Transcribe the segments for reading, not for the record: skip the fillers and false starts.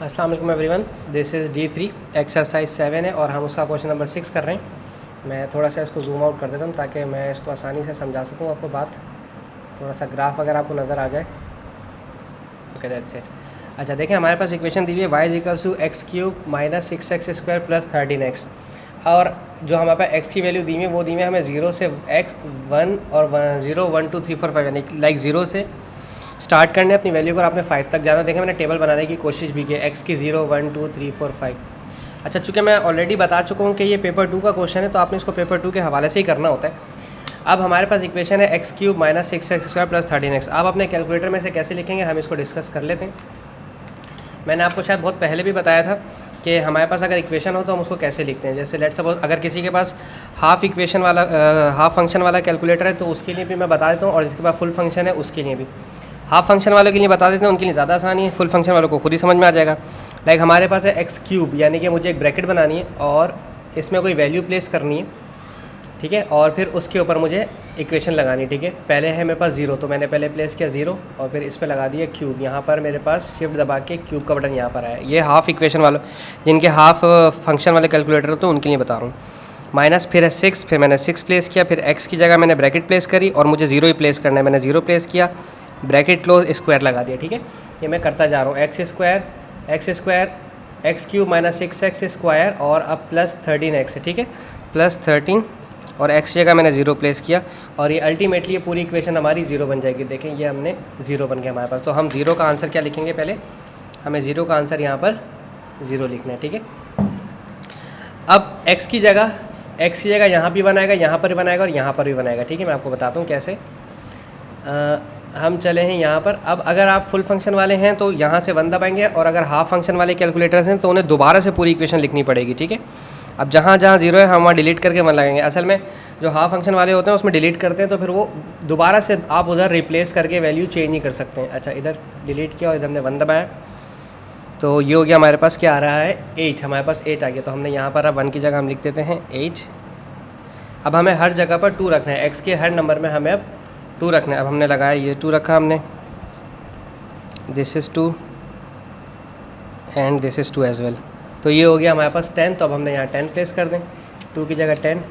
अस्सलाम वालेकुम everyone, this is D3 exercise 7 है और हम उसका क्वेश्चन नंबर 6 कर रहे हैं। मैं थोड़ा सा इसको जूम आउट कर देता हूँ ताकि मैं इसको आसानी से समझा सकूँ आपको बात। थोड़ा सा ग्राफ अगर आपको नज़र आ जाए। Okay, that's it. अच्छा, देखिए हमारे पास इक्वेशन दी हुई है y = x³ - 6x² + 13x। और जो हमारे पास x की वैल्यू दी हुई है वो दी हुई है हमें 0 से x 1 और 0 1 2 3 4 5 यानी लाइक 0 से स्टार्ट करने अपनी वैल्यू को आपने 5 तक जाना। देखें मैंने टेबल बनाने की कोशिश भी की, x की 0 1 2 3 4 5। अच्छा, चूँकि मैं ऑलरेडी बता चुका हूँ कि ये पेपर 2 का क्वेश्चन है तो आपने इसको पेपर 2 के हवाले से ही करना होता है। अब हमारे पास इक्वेशन है x³ - 6x² + 13x। आप अपने कैलकुलेटर में से कैसे लिखेंगे हम इसको डिस्कस कर लेते हैं। मैंने आपको शायद बहुत पहले भी बताया था कि हमारे पास अगर इक्वेशन हो तो हम उसको कैसे लिखते हैं। जैसे लेट्स सपोज अगर किसी के पास हाफ फंक्शन वाला कैलकुलेटर है तो उसके लिए भी मैं बता देता हूँ, और जिसके पास फुल फंक्शन है उसके लिए भी। हाफ फंक्शन वालों के लिए बता देते हैं, उनके लिए ज़्यादा आसानी है, फुल फंक्शन वालों को खुद ही समझ में आ जाएगा। लाइक हमारे पास है x³ यानी कि मुझे एक ब्रैकेट बनानी है और इसमें कोई वैल्यू प्लेस करनी है, ठीक है, और फिर उसके ऊपर मुझे इक्वेशन लगानी है, ठीक है। पहले है मेरे पास 0 तो मैंने पहले प्लेस किया 0 और फिर इस पर लगा दिया क्यूब। यहाँ पर मेरे पास शिफ्ट दबा के क्यूब का बटन यहाँ पर आया। ये हाफ इक्वेशन वालों जिनके हाफ फंक्शन वाले कैलकुलेटर होते हैं उनके लिए बता रहा हूँ। माइनस फिर है 6, फिर मैंने 6 प्लेस किया, फिर x की जगह मैंने ब्रैकेट प्लेस करी और मुझे 0 ही प्लेस करना है। मैंने 0 प्लेस किया, ब्रैकेट क्लोज, स्क्वायर लगा दिया, ठीक है। ये मैं करता जा रहा हूँ, x² x³ - 6x² और अब प्लस 13x है, ठीक है, प्लस 13 और x जगह मैंने 0 प्लेस किया और ये अल्टीमेटली ये पूरी इक्वेशन हमारी 0 बन जाएगी। देखें ये हमने 0 बन गया हमारे पास। तो हम 0 का आंसर क्या लिखेंगे, पहले हमें 0 का आंसर यहाँ पर 0 लिखना है, ठीक है। अब x की जगह यहाँ भी बनाएगा, यहाँ पर भी बनाएगा और यहाँ पर भी बनाएगा, ठीक है। मैं आपको बताता हूँ कैसे। हम चले हैं यहाँ पर। अब अगर आप फुल फंक्शन वाले हैं तो यहाँ से 1 दबाएंगे और अगर हाफ फंक्शन वाले कैलकुलेटर्स हैं तो उन्हें दोबारा से पूरी इक्वेशन लिखनी पड़ेगी, ठीक है। अब जहाँ 0 है हम वहाँ डिलीट करके 1 लगाएंगे। असल में जो हाफ फंक्शन वाले होते हैं उसमें डिलीट करते हैं तो फिर वो दोबारा से आप उधर रिप्लेस करके वैल्यू चेंज नहीं कर सकते हैं। अच्छा, इधर डिलीट किया और इधर हमने 1 दबाया तो ये हो गया हमारे पास, क्या आ रहा है 8। हमारे पास 8 आ गया तो हमने यहाँ पर अब 1 की जगह हम लिख देते हैं 8। अब हमें हर जगह पर 2 रखना है, x के हर नंबर में हमें अब 2 रखना है। अब हमने लगाया, ये 2 रखा हमने, this is 2 and this is 2 as well. तो ये हो गया हमारे पास 10। तो अब हमने यहाँ 10 प्लेस कर दें, 2 की जगह 10,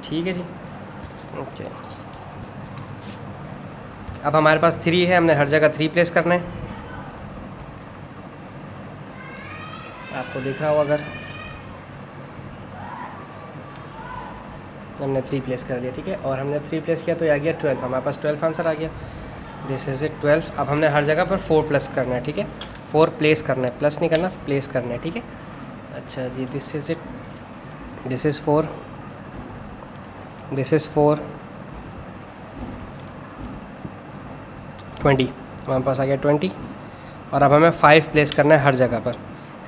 ठीक है जी, ओके। अब हमारे पास 3 है, हमने हर जगह 3 प्लेस करना है। आपको दिख रहा हो अगर, हमने 3 प्लेस कर दिया, ठीक है। और हमने 3 प्लेस किया तो ये आ गया 12। हमारे पास 12 आंसर आ गया, दिस इज़ इट 12। अब हमने हर जगह पर 4 प्लस करना है, ठीक है, 4 प्लेस करना है, प्लस नहीं करना, प्लेस करना है, ठीक है। अच्छा जी, this is it, this is 4, this is 4, 20। हमारे पास आ गया 20। और अब हमें 5 प्लेस करना है हर जगह पर,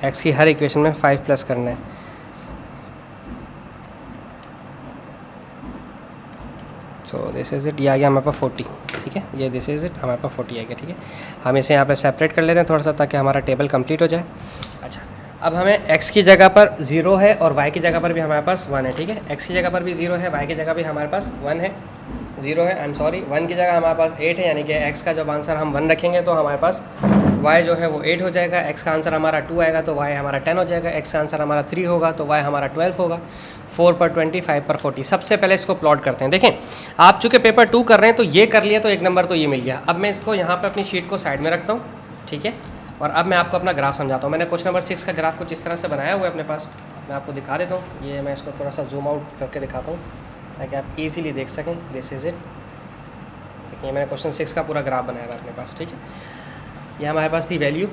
x की हर इक्वेशन में 5 प्लस करना है। सो दिस इज़ इट, ये आ गया हमारे पास 40, ठीक है। ये दिस इज़ इट, हमारे पास 40 आ गया, ठीक है। हम इसे यहाँ पे सेपरेट कर लेते हैं थोड़ा सा ताकि हमारा टेबल कंप्लीट हो जाए। अच्छा, अब हमें x की जगह पर 0 है और y की जगह पर भी हमारे पास 1 है, ठीक है। x की जगह पर भी 0 है, y की जगह भी हमारे पास 1 है, 0 है, आई एम सॉरी, 1 की जगह हमारे पास 8 है, यानी कि x का जब आंसर हम 1 रखेंगे तो हमारे पास y जो है वो 8 हो जाएगा। x का आंसर हमारा 2 आएगा तो y हमारा 10 हो जाएगा। x का आंसर हमारा 3 होगा तो y हमारा 12 होगा। 4 पर 20, 5 पर 40। सबसे पहले इसको प्लॉट करते हैं। देखें, आप चूँकि पेपर 2 कर रहे हैं तो ये कर लिया तो 1 नंबर तो ये मिल गया। अब मैं इसको यहाँ पर अपनी शीट को साइड में रखता हूँ, ठीक है, और अब मैं आपको अपना ग्राफ समझाता हूँ। मैंने क्वेश्चन नंबर 6 का ग्राफ कुछ इस तरह से बनाया हुआ है अपने पास, मैं आपको दिखा देता हूँ। ये मैं इसको थोड़ा सा जूम आउट करके दिखाता हूँ ताकि आप ईज़िली देख सकें। दिस इज़ इट, ये मैंने क्वेश्चन 6 का पूरा ग्राफ बनाया हुआ है अपने पास, ठीक है। ये हमारे पास थी वैल्यू,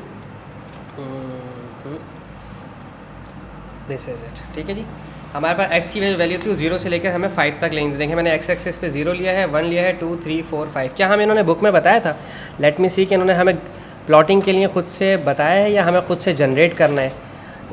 दिस इज़ इट, ठीक है जी। हमारे पास x की वैल्यू थी 0 से लेकर हमें 5 तक लेंगे। देखें मैंने x एक्सिस पे 0 लिया है, 1 लिया है, 2 3 4 5। क्या हमें इन्होंने बुक में बताया था? लेट मी सी कि इन्होंने हमें प्लॉटिंग के लिए खुद से बताया है या हमें खुद से जनरेट करना है।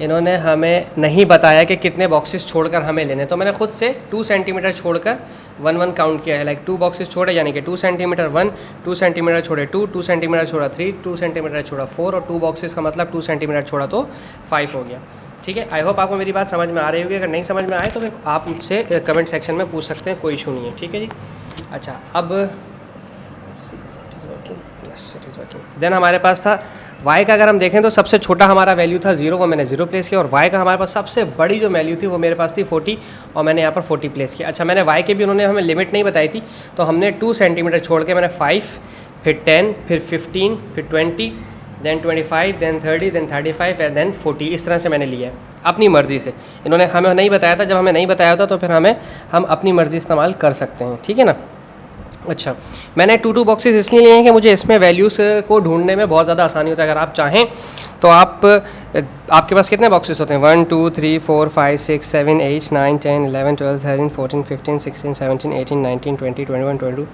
इन्होंने हमें नहीं बताया कि कितने बॉक्सेस छोड़कर हमें लेने, तो मैंने खुद से 2 सेंटीमीटर छोड़कर 1 1 काउंट किया है। लाइक 2 बॉक्सेस छोड़े यानी कि 2 सेंटीमीटर 1, 2 सेंटीमीटर छोड़े 2, 2 सेंटीमीटर छोड़ा 3, 2 सेंटीमीटर छोड़ा 4 और 2 बॉक्सेस का मतलब 2 सेंटीमीटर छोड़ा तो 5 हो गया, ठीक है। आई होप आपको मेरी बात समझ में आ रही होगी। अगर नहीं समझ में आए तो फिर आप मुझसे कमेंट सेक्शन में पूछ सकते हैं, कोई इशू नहीं है, ठीक है जी। अच्छा, अब देन हमारे पास था y का अगर हम देखें तो सबसे छोटा हमारा वैल्यू था 0, वो मैंने 0 प्लेस किया, और y का हमारे पास सबसे बड़ी जो वैल्यू थी वो मेरे पास थी 40, और मैंने यहाँ पर 40 प्लेस किया। अच्छा, मैंने y के भी उन्होंने हमें लिमिट नहीं बताई थी, तो हमने 2 सेंटीमीटर छोड़ के मैंने 5, फिर 10, फिर 15, फिर 20, then 25, then 30, then 35 and then 40, इस तरह से मैंने लिया है अपनी मर्ज़ी से। इन्होंने हमें नहीं बताया था, जब हमें नहीं बताया होता तो फिर हम अपनी मर्ज़ी इस्तेमाल कर सकते हैं, ठीक है ना। अच्छा, मैंने 2 बॉक्सेस इसलिए लिए हैं कि मुझे इसमें वैल्यूज़ को ढूंढने में बहुत ज़्यादा आसानी होता है। अगर आप चाहें तो आपके पास कितने बॉक्सेस होते हैं, 1 2 3 4 5 6 7 8 9 10 11 12 13 14 15 16 17 18 19 20 21 22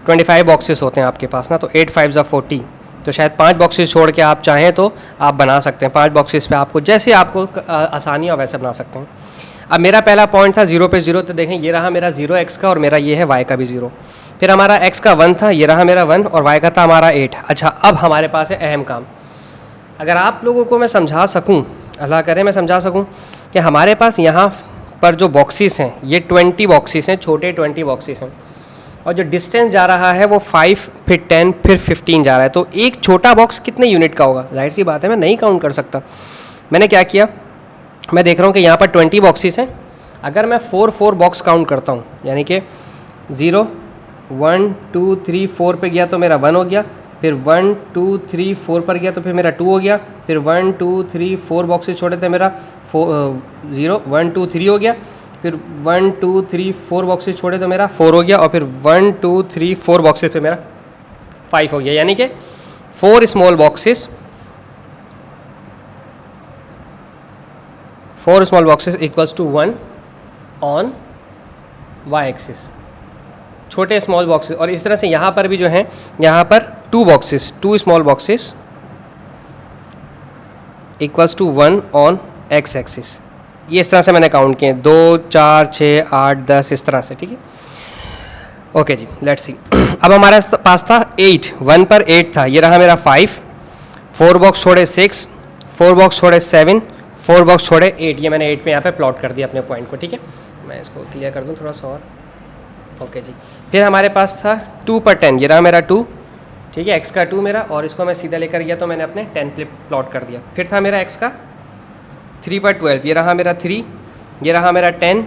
25 बॉक्सेस होते हैं आपके पास ना, तो 8 5 40, तो शायद 5 बॉक्सेस छोड़ के आप चाहें तो आप बना सकते हैं। 5 बॉक्सेस पे आपको जैसे आपको आसानी हो वैसे बना सकते हैं। अब मेरा पहला पॉइंट था 0 पे 0, तो देखें ये रहा मेरा 0 x का, और मेरा ये है y का भी 0। फिर हमारा x का 1 था, ये रहा मेरा 1, और y का था हमारा 8। अच्छा, अब हमारे पास है अहम काम। अगर आप लोगों को मैं समझा सकूं, अल्लाह करे मैं समझा सकूं, कि हमारे पास यहाँ पर जो बॉक्सेस हैं ये 20 बॉक्सेस हैं, छोटे 20 बॉक्सेस हैं, और जो डिस्टेंस जा रहा है वो 5, फिर 10, फिर 15 जा रहा है। तो एक छोटा बॉक्स कितने यूनिट का होगा, जाहिर सी बात है मैं नहीं काउंट कर सकता। मैंने क्या किया, मैं देख रहा हूँ कि यहाँ पर 20 बॉक्सेस हैं। अगर मैं 4 बॉक्स काउंट करता हूँ, यानी कि 0 1 2 3 4 पे गया तो मेरा 1 हो गया, फिर 1 2 3 4 पर गया तो फिर मेरा 2 हो गया, फिर 1 2 3 4 बॉक्सेस छोड़े थे मेरा 0 1 2 3 हो गया, फिर 1 2 3 4 बॉक्सेस छोड़े तो मेरा 4 हो गया, और फिर 1 2 3 4 बॉक्सेस पे मेरा 5 हो गया। यानी कि 4 small boxes equals to 1 on y axis, छोटे स्मॉल बॉक्सेस। और इस तरह से यहाँ पर भी जो हैं, यहाँ पर 2 small boxes equals to 1 on x axis. ये इस तरह से मैंने काउंट किए, 2 4 6 8 10, इस तरह से, ठीक है। ओके जी, लेट्स सी। अब हमारे पास था 8, 1 पर 8 था, ये रहा मेरा 5, 4 बॉक्स छोड़े 6, 4 बॉक्स छोड़े 7, 4 बॉक्स छोड़े 8, ये मैंने 8 पे यहाँ पे प्लॉट कर दिया अपने पॉइंट को, ठीक है। मैं इसको क्लियर कर दूँ थोड़ा सा और। ओके जी, फिर हमारे पास था 2 पर 10, ये रहा मेरा 2, ठीक है, x का 2 मेरा, और इसको मैं सीधा लेकर गया तो मैंने अपने 10 पे प्लॉट कर दिया। फिर था मेरा x का 3 पर 12, ये रहा मेरा 3, ये रहा मेरा 10,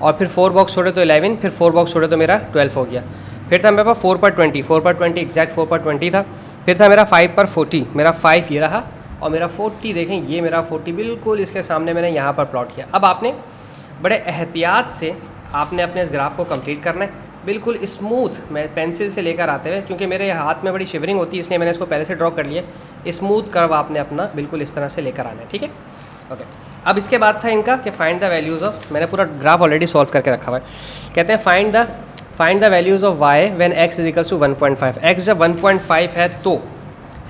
और फिर 4 बॉक्स छोड़े तो 11, फिर 4 बॉक्स छोड़े तो मेरा 12 हो गया। फिर था मेरे पास 4 पर 20, एग्जैक्ट 4 पर 20 था। फिर था मेरा 5 पर 40, मेरा 5 ये रहा, और मेरा 40 देखें, ये मेरा 40 बिल्कुल इसके सामने मैंने यहाँ पर प्लॉट किया। अब आपने बड़े एहतियात से आपने अपने इस ग्राफ को कंप्लीट करना है, बिल्कुल स्मूथ, मैं पेंसिल से लेकर आते हुए, क्योंकि मेरे हाथ में बड़ी शिवरिंग होती है इसलिए मैंने इसको पहले से ड्रॉ कर लिया। स्मूथ कर्व आपने अपना बिल्कुल इस तरह से लेकर आना है, ठीक है। ओके, अब इसके बाद था इनका कि फाइंड द वैल्यूज़ ऑफ, मैंने पूरा ग्राफ ऑलरेडी सॉल्व करके रखा हुआ है। कहते हैं find the values of y when x is equals to 1.5। x जब 1.5 है तो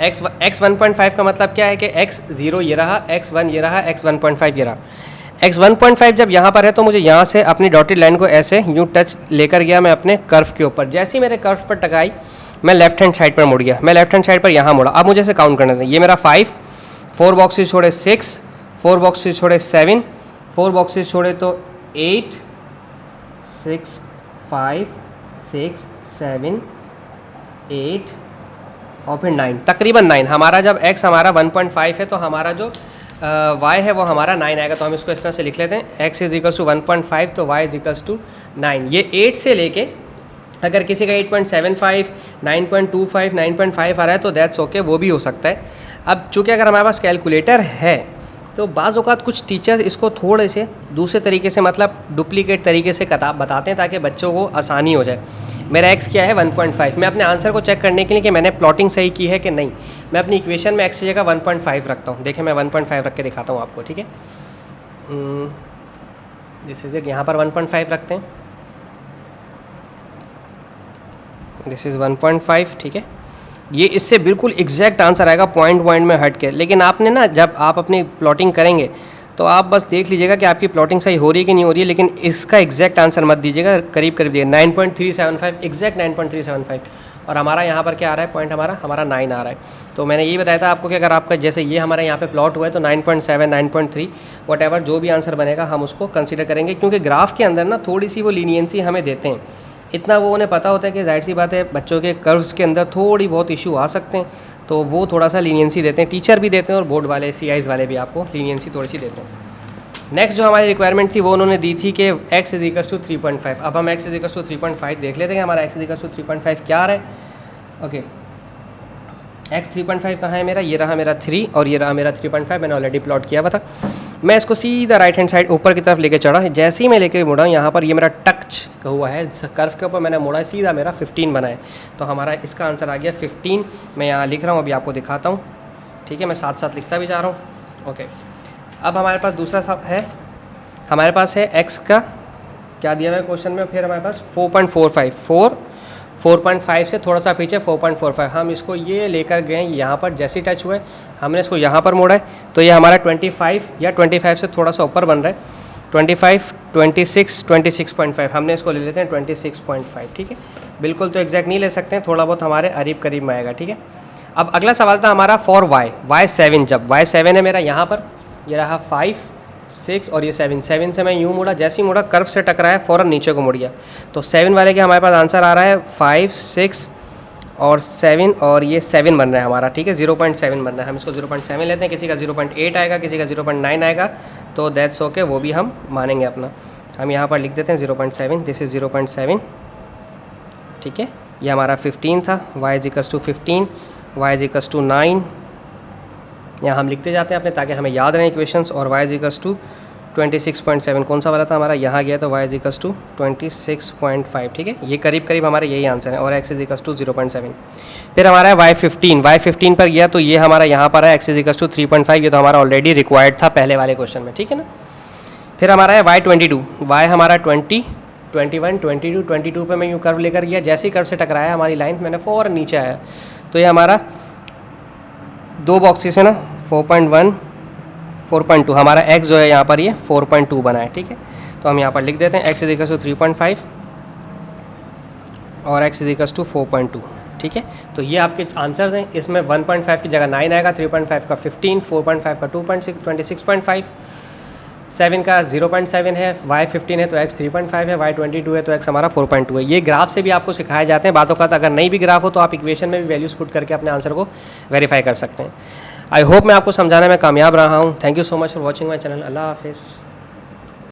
x 1.5 का मतलब क्या है कि x 0 ये रहा, x 1 ये रहा, x 1.5 ये रहा। x 1.5 जब यहाँ पर है तो मुझे यहाँ से अपनी डॉटेड लाइन को ऐसे यूँ टच लेकर गया मैं अपने कर्व के ऊपर। जैसे ही मेरे कर्व पर टकाई मैं लेफ्ट हैंड साइड पर मुड़ गया, मैं लेफ्ट हैंड साइड पर यहाँ मुड़ा। अब मुझे इसे काउंट करने दें, ये मेरा 5, 4 बॉक्सेस छोड़े 6, 4 बॉक्सेस छोड़े 7, 4 बॉक्सेस छोड़े तो 8 6 5 6 7 8 और फिर 9, तकरीबन 9। हमारा जब x हमारा 1.5 है तो हमारा जो y है वो हमारा 9 आएगा। तो हम इसको इस तरह से लिख लेते हैं, x इज इक्वल्स टू 1.5 तो y इज इक्वल्स टू 9। ये 8 से लेके अगर किसी का 8.75, 9.25, 9.5 आ रहा है तो दैट्स ओके, वो भी हो सकता है। अब चूँकि अगर हमारे पास कैलकुलेटर है तो बाज़ औक़ात कुछ टीचर्स इसको थोड़े से दूसरे तरीके से, मतलब डुप्लीकेट तरीके से बताते हैं ताकि बच्चों को आसानी हो जाए। मेरा x क्या है 1.5, मैं अपने आंसर को चेक करने के लिए कि मैंने प्लॉटिंग सही की है कि नहीं, मैं अपनी इक्वेशन में x की जगह 1.5 रखता हूँ। देखें मैं 1.5 रख के दिखाता हूँ आपको, ठीक है। दिस इज़ इट, यहाँ पर 1.5 रखते हैं, दिस इज़ 1.5, ठीक है। ये इससे बिल्कुल एग्जैक्ट आंसर आएगा पॉइंट में हट के। लेकिन आपने ना जब आप अपनी प्लॉटिंग करेंगे तो आप बस देख लीजिएगा कि आपकी प्लॉटिंग सही हो रही है कि नहीं हो रही है, लेकिन इसका एग्जैक्ट आंसर मत दीजिएगा, करीब करीब दीजिएगा। 9.375, एग्जैक्ट 9.375, और हमारा यहाँ पर क्या आ रहा है, पॉइंट हमारा 9 आ रहा है। तो मैंने यही बताया था आपको कि अगर आपका जैसे ये हमारा यहाँ पे प्लॉट हुआ है तो 9.7, 9.3 वट जो भी आंसर बनेगा हम उसको कंसिडर करेंगे, क्योंकि ग्राफ के अंदर ना थोड़ी सी वो लीनियंसी हमें देते हैं। इतना वो उन्हें पता होता है कि जाहिर सी बात है बच्चों के कर्व्स के अंदर थोड़ी बहुत इशू आ सकते हैं, तो वो थोड़ा सा लीनियंसी देते हैं, टीचर भी देते हैं और बोर्ड वाले CIs वाले भी आपको लीनियंसी थोड़ी सी देते हैं। नेक्स्ट जो हमारी रिक्वायरमेंट थी वो उन्होंने दी थी कि x = 3.5। अब हम x = 3.5 देख लेते हैं हमारा x = 3.5 क्या आ रहा है। ओके, x 3.5 कहाँ है मेरा, ये रहा मेरा 3 और ये रहा मेरा 3.5, मैंने ऑलरेडी प्लॉट किया हुआ था। मैं इसको सीधा राइट हैंड साइड ऊपर की तरफ लेके चढ़ा, जैसे ही मैं लेके मुड़ा यहाँ पर ये मेरा टच हुआ है कर्व के ऊपर, मैंने मुड़ा सीधा मेरा 15 बना है, तो हमारा इसका आंसर आ गया 15। मैं यहाँ लिख रहा हूँ, अभी आपको दिखाता हूँ, ठीक है, मैं साथ साथ लिखता भी जा रहा हूँ। ओके, अब हमारे पास दूसरा सब है, हमारे पास है x का क्या दिया हुआ है क्वेश्चन में, फिर हमारे पास 4.5 से थोड़ा सा पीछे 4.45, हम इसको ये लेकर गए यहाँ पर, जैसे टच हुए हमने इसको यहाँ पर मोड़ा है, तो ये हमारा 25 या 25 से थोड़ा सा ऊपर बन रहा है, 25, 26, 26.5, हमने इसको ले लेते हैं 26.5, ठीक है। बिल्कुल तो एग्जैक्ट नहीं ले सकते हैं, थोड़ा बहुत हमारे करीब करीब में आएगा, ठीक है। अब अगला सवाल था हमारा फॉर y 7, जब y 7 है मेरा यहाँ पर, ये रहा 5, 6 और ये 7 से मैं यूँ मुड़ा, जैसे ही मुड़ा कर्व से टकराया फ़ौरन नीचे को मुड़ गया, तो 7 वाले के हमारे पास आंसर आ रहा है 5, 6 और 7 और ये 7 बन रहा है हमारा, ठीक है, 0.7 बन रहा है। हम इसको 0.7 लेते हैं, किसी का 0.8 आएगा, किसी का 0.9 आएगा, तो दैट्स ओके, वो भी हम मानेंगे अपना। हम यहाँ पर लिख देते हैं 0.7, दिस इज़ 0.7, ठीक है। ये हमारा 15 था, y = 15, y = 9, यहाँ हम लिखते जाते हैं अपने ताकि हमें याद रहें इक्वेशंस। और y = 26.7 कौन सा वाला था हमारा, यहाँ गया, तो y = 26.5, ठीक है, ये करीब करीब हमारे यही आंसर है। और x = 0.7। फिर हमारा है y15 पर गया, तो ये हमारा यहाँ पर है x = 3.5, ये तो हमारा ऑलरेडी रिक्वायर्ड था पहले वाले क्वेश्चन में, ठीक है ना। फिर हमारा है y22, y हमारा 20, 21, 22, 22 पे मैं यूँ कर्व लेकर गया, जैसे ही कर्व से टकराया हमारी लाइन, मैंने फ़ौरन नीचे आया, तो ये हमारा 2 बॉक्सेस है ना, 4.1, 4.2, हमारा x जो है यहाँ पर ये 4.2 बना है, ठीक है। तो हम यहाँ पर लिख देते हैं x = 3.5 और x = 4.2, ठीक है। तो ये आपके आंसर्स हैं, इसमें 1.5 की जगह 9 आएगा, 3.5 का 15, 4.5 का 2.6, 26.5, 7 का 0.7 है, y15 है तो x 3.5 है, y22 है तो x हमारा 4.2 है। ये ग्राफ से भी आपको सिखाए जाते हैं, बातों का अगर नहीं भी ग्राफ हो तो आप इक्वेशन में भी वैल्यूज़ पुट करके अपने आंसर को वेरीफाई कर सकते हैं। आई होप मैं आपको समझाने में कामयाब रहा हूँ। Thank you so much for watching my channel. अल्लाह हाफिज़।